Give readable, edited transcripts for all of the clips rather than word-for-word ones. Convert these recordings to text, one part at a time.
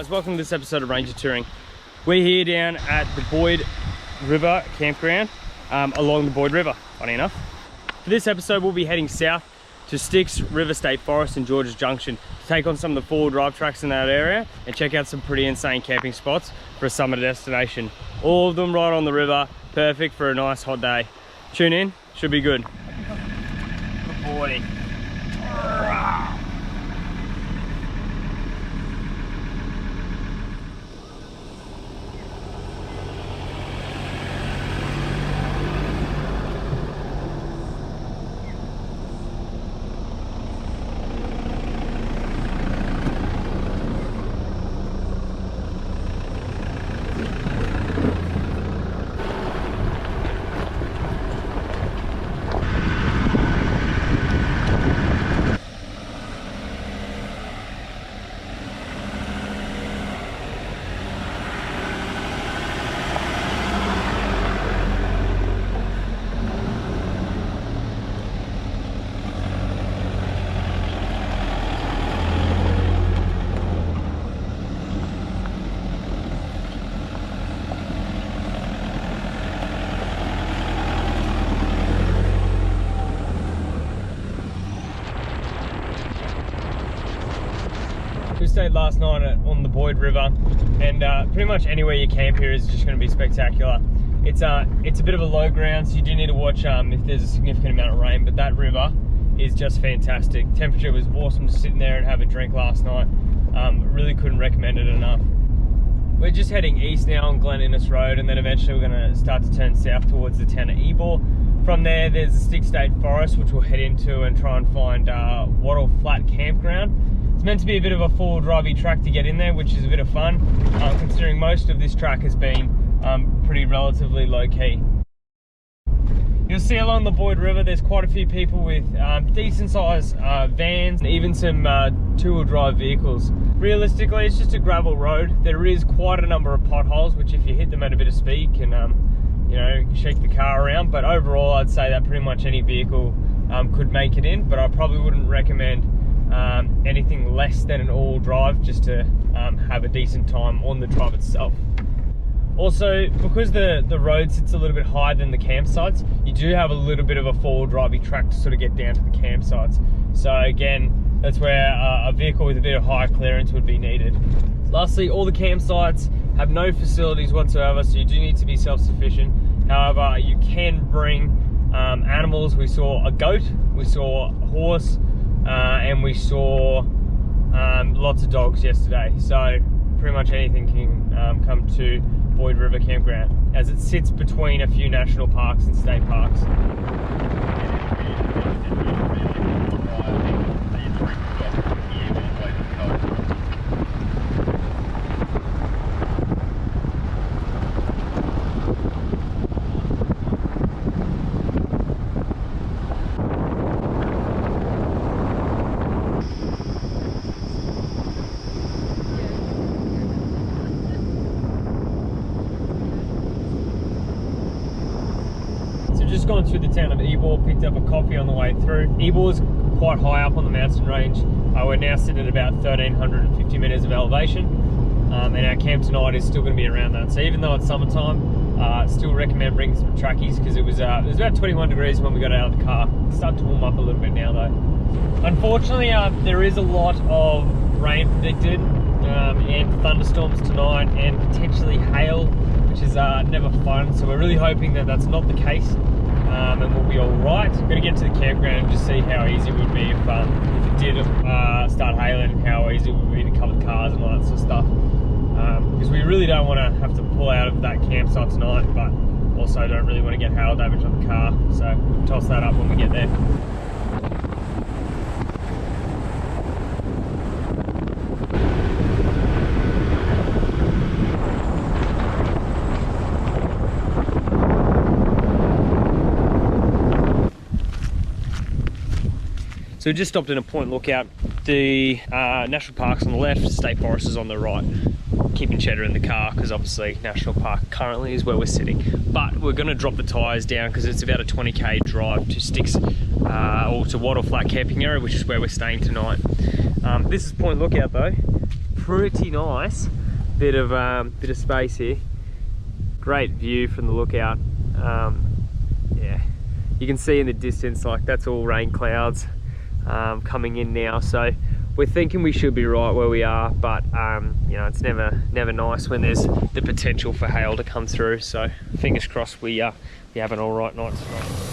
Welcome to this episode of Ranger Touring. We're here down at the Boyd River Campground along the Boyd River, funny enough. For this episode we'll be heading south to Styx River State Forest in George's Junction to take on some of the four-wheel drive tracks in that area and check out some pretty insane camping spots for a summer destination. All of them right on the river, perfect for a nice hot day. Tune in, should be good. Good boy. We stayed last night on the Boyd River, and pretty much anywhere you camp here is just going to be spectacular. It's a bit of a low ground, so you do need to watch if there's a significant amount of rain, but that river is just fantastic. Temperature was awesome to sit in there and have a drink last night. Really couldn't recommend it enough. We're just heading east now on Glen Innes Road, and then eventually we're going to start to turn south towards the town of Ebor. From there, there's the Styx State Forest, which we'll head into and try and find Wattle Flat Camp Ground. It's meant to be a bit of a four-wheel drivey track to get in there, which is a bit of fun, considering most of this track has been pretty relatively low-key. You'll see along the Boyd River there's quite a few people with decent sized vans and even some two-wheel drive vehicles. Realistically, it's just a gravel road. There is quite a number of potholes, which if you hit them at a bit of speed can you know, shake the car around, but overall I'd say that pretty much any vehicle could make it in, but I probably wouldn't recommend anything less than an all-wheel drive just to have a decent time on the drive itself. Also, because the road sits a little bit higher than the campsites, you do have a little bit of a four-wheel drivey track to sort of get down to the campsites. So again, that's where a vehicle with a bit of higher clearance would be needed. Lastly, all the campsites have no facilities whatsoever, so you do need to be self-sufficient. However, you can bring animals. We saw a goat, we saw a horse, and we saw lots of dogs yesterday. So pretty much anything can come to Boyd River Campground, as it sits between a few national parks and state parks. Just gone through the town of Ebor, picked up a coffee on the way through. Ebor's quite high up on the mountain range. We're now sitting at about 1,350 meters of elevation. and our camp tonight is still going to be around that. So even though it's summertime, still recommend bringing some trackies, because it was about 21 degrees when we got out of the car. It's starting to warm up a little bit now though. Unfortunately, there is a lot of rain predicted, and thunderstorms tonight, and potentially hail, which is never fun. So we're really hoping that that's not the case, and we'll be all right. We're going to get to the campground and just see how easy it would be if it did start hailing, how easy it would be to cover the cars and all that sort of stuff. Because we really don't want to have to pull out of that campsite tonight, but also don't really want to get hail damage on the car. So we'll toss that up when we get there. So we just stopped in a point lookout. The national park's on the left, state forest is on the right. Keeping cheddar in the car because obviously national park currently is where we're sitting. But we're going to drop the tyres down because it's about a 20k drive to Styx or to Wattle Flat Camping Area, which is where we're staying tonight. This is Point Lookout though. Pretty nice bit of space here. Great view from the lookout. Yeah, you can see in the distance, like that's all rain clouds coming in now, so we're thinking we should be right where we are, but you know, it's never nice when there's the potential for hail to come through. So fingers crossed we have an all right night tonight.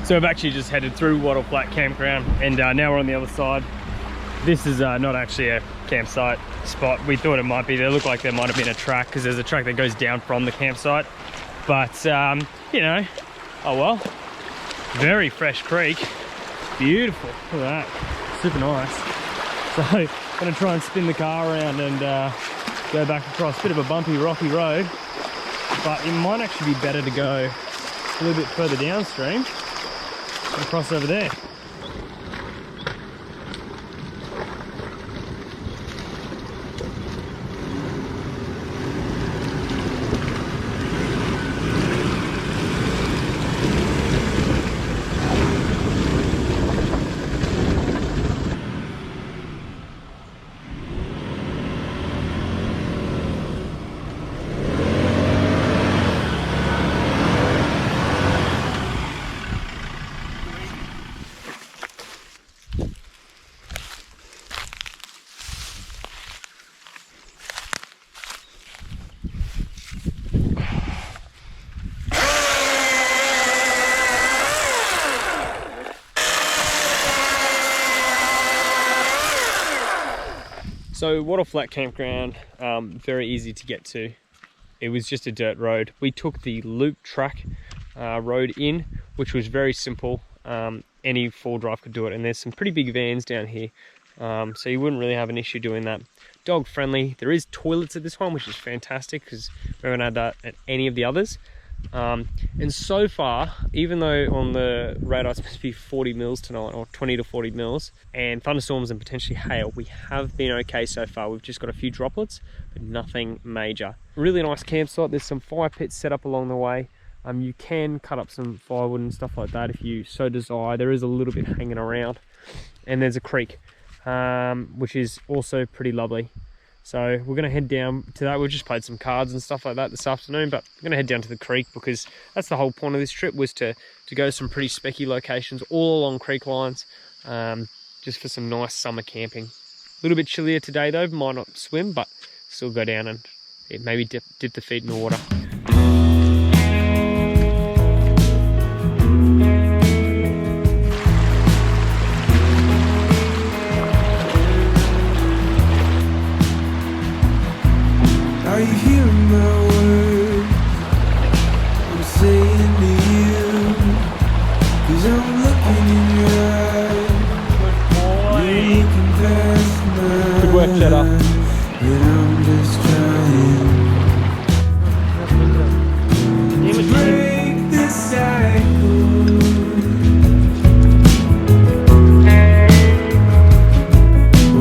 So we've actually just headed through Wattle Flat Campground, and now we're on the other side. This is not actually a campsite spot. We thought it might be. They look like there might have been a track, because there's a track that goes down from the campsite. But, you know, oh well. Very fresh creek. Beautiful. Look at that. Super nice. So, I'm going to try and spin the car around and go back across a bit of a bumpy, rocky road. But it might actually be better to go a little bit further downstream and cross over there. So Wattle Flat Campground, very easy to get to. It was just a dirt road. We took the loop track road in, which was very simple. Any four drive could do it, and there's some pretty big vans down here, so you wouldn't really have an issue doing that. Dog friendly. There is toilets at this one, which is fantastic because we haven't had that at any of the others. And so far, even though on the radar it's supposed to be 40 mils tonight, or 20 to 40 mils, and thunderstorms and potentially hail, we have been okay so far. We've just got a few droplets, but nothing major. Really nice campsite. There's some fire pits set up along the way. You can cut up some firewood and stuff like that if you so desire. There is a little bit hanging around, and there's a creek, which is also pretty lovely. So we're going to head down to that. We've just played some cards and stuff like that this afternoon, but we're going to head down to the creek because that's the whole point of this trip, was to go to some pretty specky locations all along creek lines, just for some nice summer camping. A little bit chillier today though, might not swim, but still go down and maybe dip the feet in the water. Are you hearing my words I'm saying to you? 'Cause I'm looking in your eyes. Good boy. You're looking past mine. Good work, Cheddar. And I'm just trying to break this cycle.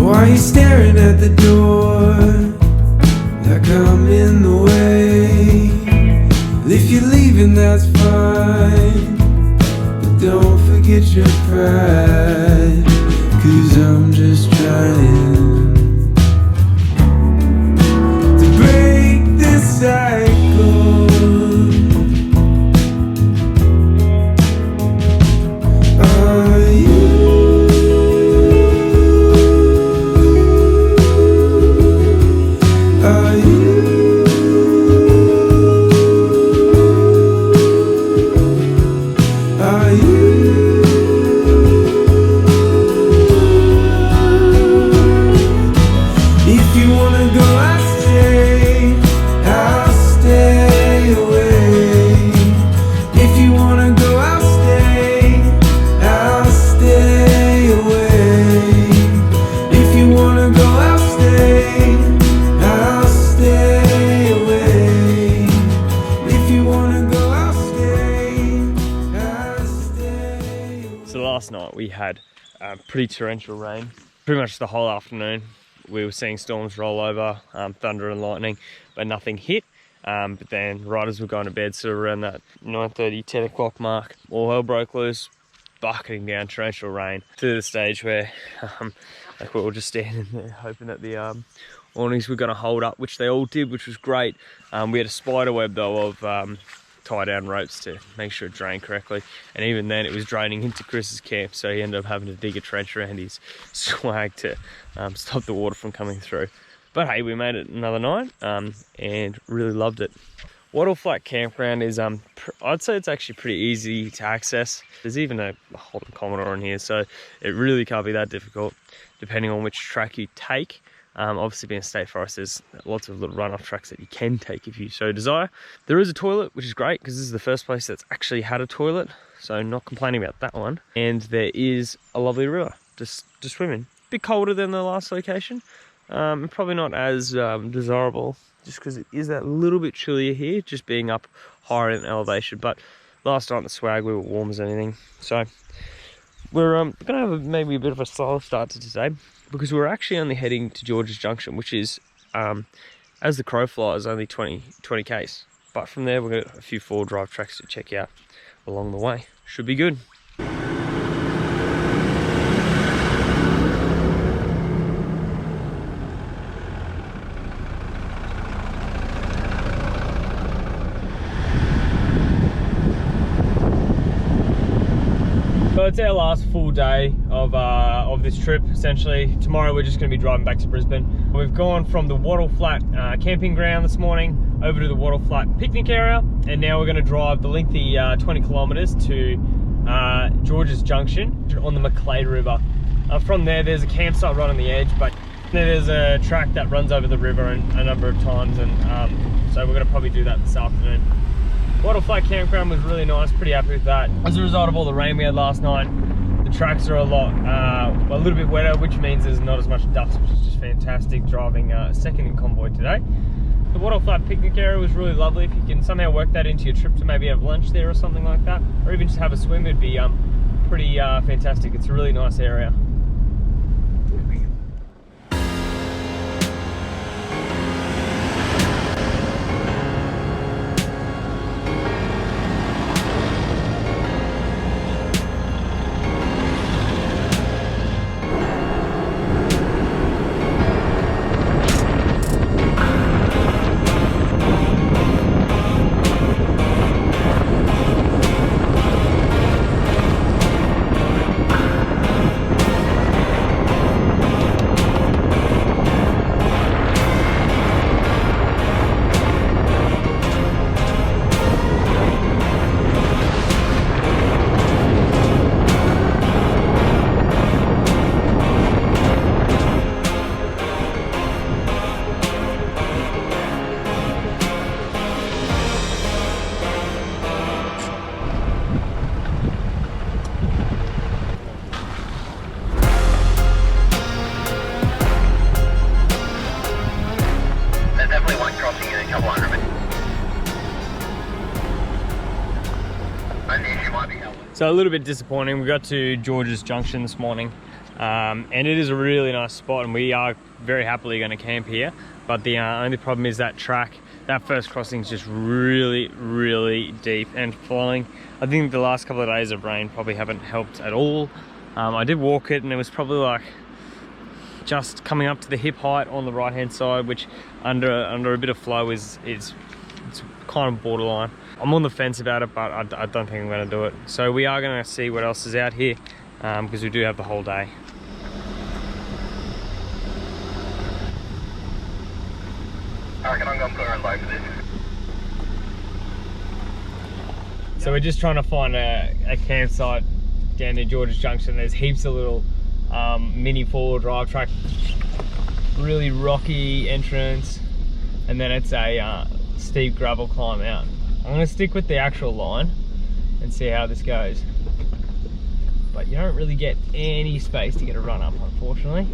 Why are you staring at the door? Like I'm in the way. If you're leaving, that's fine, but don't forget your pride. 'Cause I'm just trying to break this cycle. Are you? Are you? Are you? If you wanna go, I'll stay away. If you wanna go, I'll stay away. If you wanna go, I'll stay away. If you wanna go, I'll stay away. So last night we had pretty torrential rain, pretty much the whole afternoon. We were seeing storms roll over, thunder and lightning, but nothing hit. But then right as we're going to bed, so around that 9:30, 10 o'clock mark, all hell broke loose, bucketing down torrential rain to the stage where like we were just standing there hoping that the awnings were going to hold up, which they all did, which was great. We had a spider web though of tie down ropes to make sure it drained correctly, and even then it was draining into Chris's camp, so he ended up having to dig a trench around his swag to stop the water from coming through. But hey, we made it another night and really loved it. Wattle Flat Campground is I'd say it's actually pretty easy to access. There's even a Holden Commodore in here, so it really can't be that difficult depending on which track you take. Obviously being a state forest, there's lots of little runoff tracks that you can take if you so desire. There is a toilet, which is great because this is the first place that's actually had a toilet, so not complaining about that one. And there is a lovely river to swim in. A bit colder than the last location, and probably not as desirable just because it is that little bit chillier here, just being up higher in elevation. But last night the swag, we were warm as anything. So we're gonna have maybe a bit of a slower start to today, because we're actually only heading to George's Junction, which is, as the crow flies, only 20 k's. But from there, we've got a few 4-drive tracks to check out along the way. Should be good. So it's our last full day of this trip, essentially. Tomorrow we're just going to be driving back to Brisbane. We've gone from the Wattle Flat Camping Ground this morning over to the Wattle Flat picnic area, and now we're going to drive the lengthy 20 kilometres to George's Junction on the Macleay River. From there, there's a campsite right on the edge, but there's a track that runs over the river a number of times, and so we're going to probably do that this afternoon. Wattle Flat Campground was really nice, pretty happy with that. As a result of all the rain we had last night, the tracks are a little bit wetter, which means there's not as much dust, which is just fantastic driving second in convoy today. The Wattle Flat picnic area was really lovely. If you can somehow work that into your trip to maybe have lunch there or something like that, or even just have a swim, it'd be pretty fantastic. It's a really nice area. So a little bit disappointing. We got to George's Junction this morning, and it is a really nice spot, and we are very happily going to camp here. But the only problem is that track, that first crossing is just really deep and flowing. I think the last couple of days of rain probably haven't helped at all. I did walk it, and it was probably like just coming up to the hip height on the right hand side, which under a bit of flow it's kind of borderline. I'm on the fence about it, but I don't think I'm going to do it. So we are going to see what else is out here, because we do have the whole day. I reckon I'm going to put her in low for this. So we're just trying to find a campsite down near George's Junction. There's heaps of little mini four-wheel drive track, really rocky entrance, and then it's a steep gravel climb out. I'm going to stick with the actual line and see how this goes. But you don't really get any space to get a run up, unfortunately.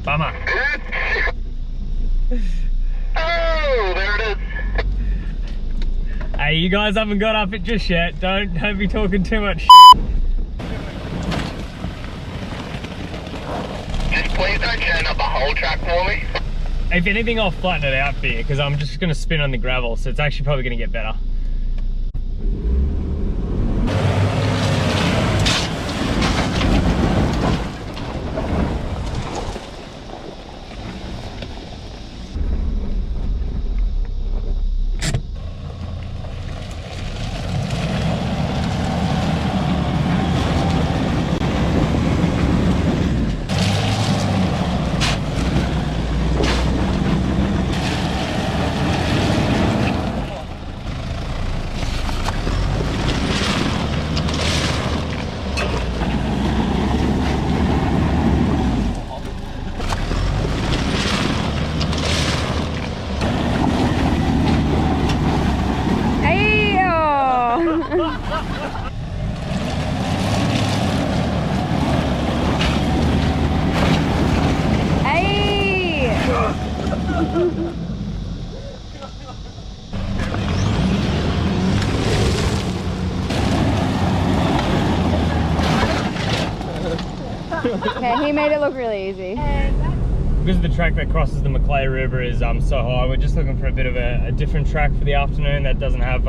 Bummer. Oh, there it is. Hey, you guys haven't got up it just yet. Don't be talking too much shit. Just please don't turn up the whole track for me. If anything, I'll flatten it out for you, because I'm just going to spin on the gravel, so it's actually probably going to get better. Okay, he made it look really easy. Because the track that crosses the Macleay River is so high, we're just looking for a bit of a different track for the afternoon that doesn't have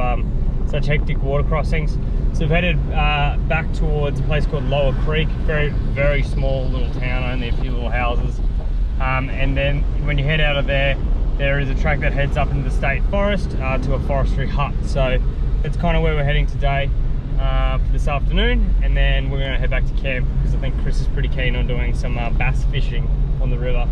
such hectic water crossings. So we've headed back towards a place called Lower Creek, very small little town, only a few little houses. And then when you head out of there, there is a track that heads up into the state forest to a forestry hut. So that's kind of where we're heading today for this afternoon, and then we're going to head back to camp because I think Chris is pretty keen on doing some bass fishing on the river.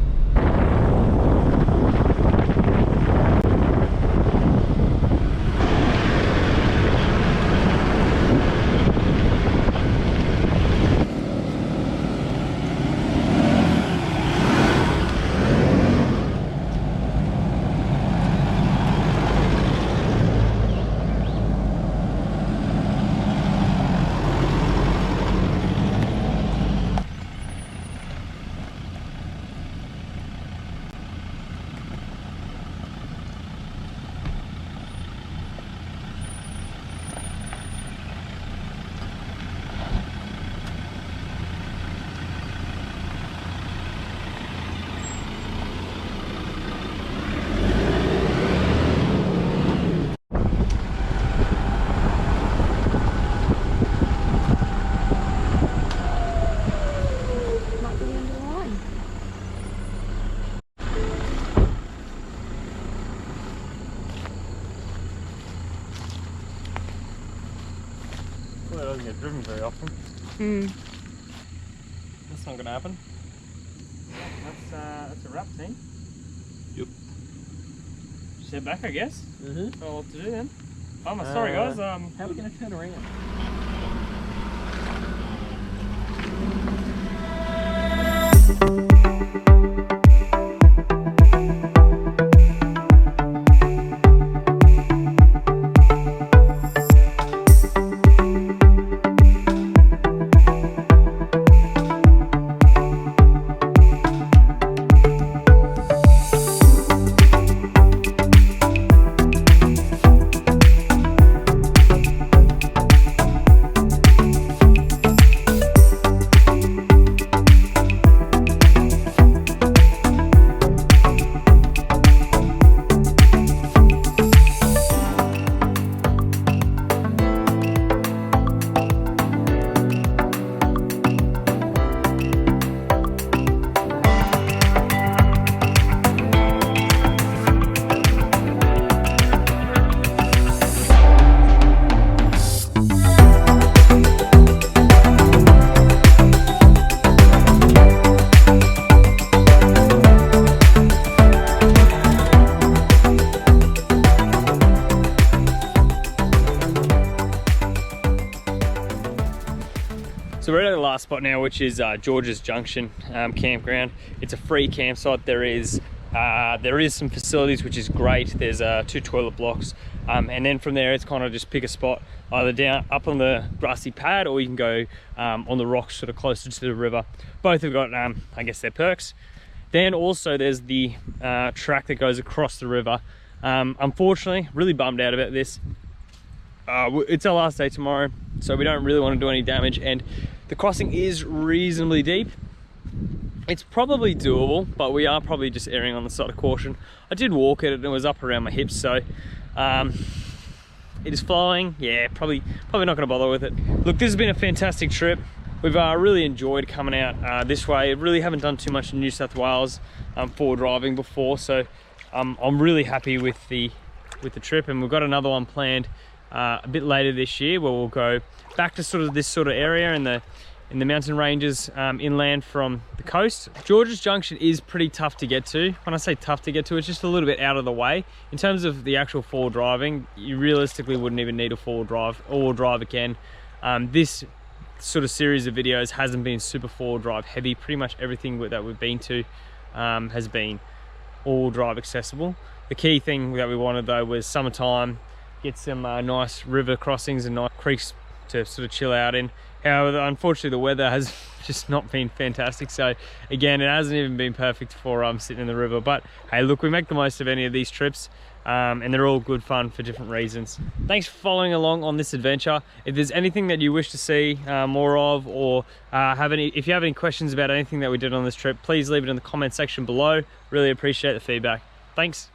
that doesn't get driven very often. That's not gonna happen. That's a wrap, team. Yep. Just head back, I guess. Oh, what to do then? Oh, my sorry guys. How are we gonna turn around? So we're at the last spot now, which is George's Junction campground. It's a free campsite. There is some facilities, which is great. There's 2 toilet blocks, and then from there it's kind of just pick a spot either down up on the grassy pad, or you can go on the rocks sort of closer to the river. Both have got I guess their perks. Then also there's the track that goes across the river. Unfortunately, really bummed out about this. It's our last day tomorrow, so we don't really want to do any damage, and the crossing is reasonably deep. It's probably doable, but we are probably just erring on the side of caution. I did walk it and it was up around my hips, so it is flowing. Yeah, probably not going to bother with it. Look, this has been a fantastic trip. We've really enjoyed coming out this way. Really haven't done too much in New South Wales for driving before, so I'm really happy with the trip, and we've got another one planned a bit later this year, where we'll go back to sort of this sort of area in the mountain ranges inland from the coast. George's Junction is pretty tough to get to. When I say tough to get to, it's just a little bit out of the way. In terms of the actual four-wheel driving, you realistically wouldn't even need a four-wheel drive. All-wheel drive again. This sort of series of videos hasn't been super four-wheel drive heavy. Pretty much everything that we've been to has been all-wheel drive accessible. The key thing that we wanted though was summertime, get some nice river crossings and nice creeks to sort of chill out in. However, unfortunately the weather has just not been fantastic, so again it hasn't even been perfect for sitting in the river. But hey, look, we make the most of any of these trips, and they're all good fun for different reasons. Thanks for following along on this adventure. If there's anything that you wish to see more of, or if you have any questions about anything that we did on this trip, please leave it in the comment section below. Really appreciate the feedback. Thanks.